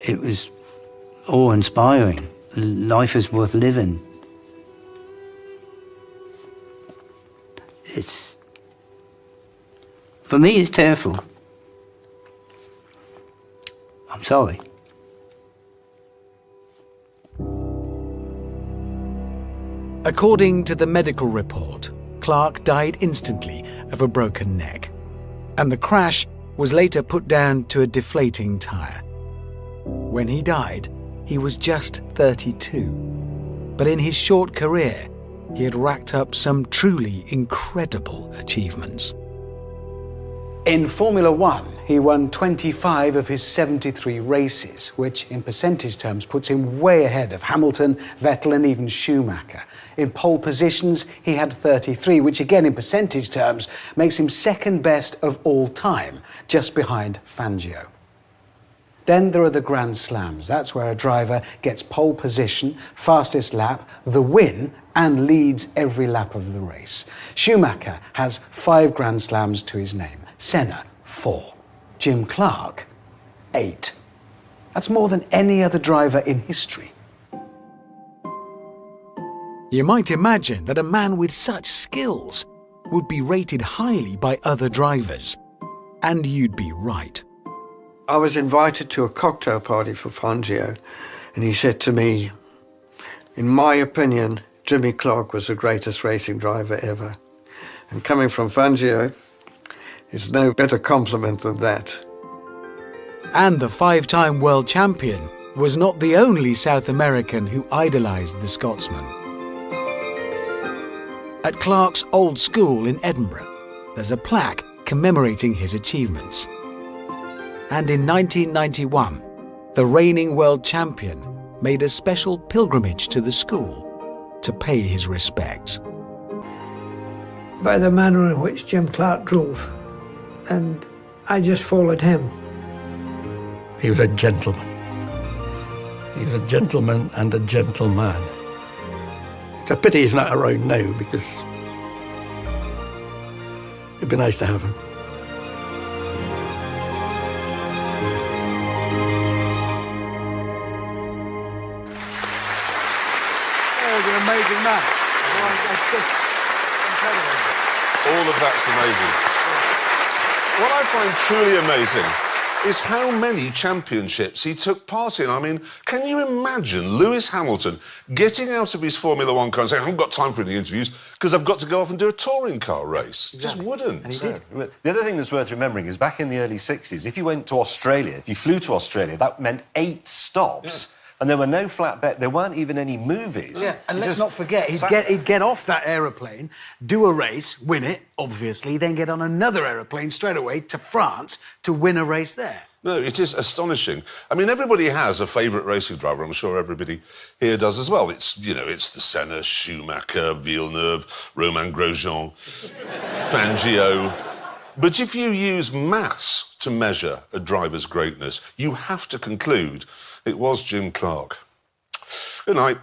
it was awe-inspiring. Life is worth living. For me, it's tearful. I'm sorry. According to the medical report, Clark died instantly of a broken neck, and the crash was later put down to a deflating tire. When he died, he was just 32, but in his short career, he had racked up some truly incredible achievements. In Formula One, he won 25 of his 73 races, which in percentage terms puts him way ahead of Hamilton, Vettel and even Schumacher. In pole positions, he had 33, which again in percentage terms makes him second best of all time, just behind Fangio. Then there are the Grand Slams. That's where a driver gets pole position, fastest lap, the win, and leads every lap of the race. Schumacher has 5 Grand Slams to his name. Senna, 4. Jim Clark, 8. That's more than any other driver in history. You might imagine that a man with such skills would be rated highly by other drivers. And you'd be right. I was invited to a cocktail party for Fangio, and he said to me, in my opinion, Jimmy Clark was the greatest racing driver ever. And coming from Fangio, it's no better compliment than that. And the 5-time world champion was not the only South American who idolized the Scotsman. At Clark's old school in Edinburgh, there's a plaque commemorating his achievements. And in 1991, the reigning world champion made a special pilgrimage to the school to pay his respects. By the manner in which Jim Clark drove, and I just followed him. He was a gentleman. He was a gentleman and a gentleman. It's a pity he's not around now, because it'd be nice to have him. He's an amazing man. It's just incredible. All of that's amazing. What I find truly amazing is how many championships he took part in. I mean, can you imagine Lewis Hamilton getting out of his Formula One car and saying, I haven't got time for any interviews because I've got to go off and do a touring car race? Exactly. Just wouldn't. And he did. The other thing that's worth remembering is back in the early 60s, if you went to Australia, if you flew to Australia, that meant 8 stops. Yeah. And there were no flatbed, there weren't even any movies. Yeah, and let's not forget, he'd get off that aeroplane, do a race, win it, obviously, then get on another aeroplane straight away to France to win a race there. No, it is astonishing. I mean, everybody has a favourite racing driver. I'm sure everybody here does as well. It's, you know, it's the Senna, Schumacher, Villeneuve, Romain Grosjean, Fangio. But if you use maths to measure a driver's greatness, you have to conclude it was Jim Clark. Good night.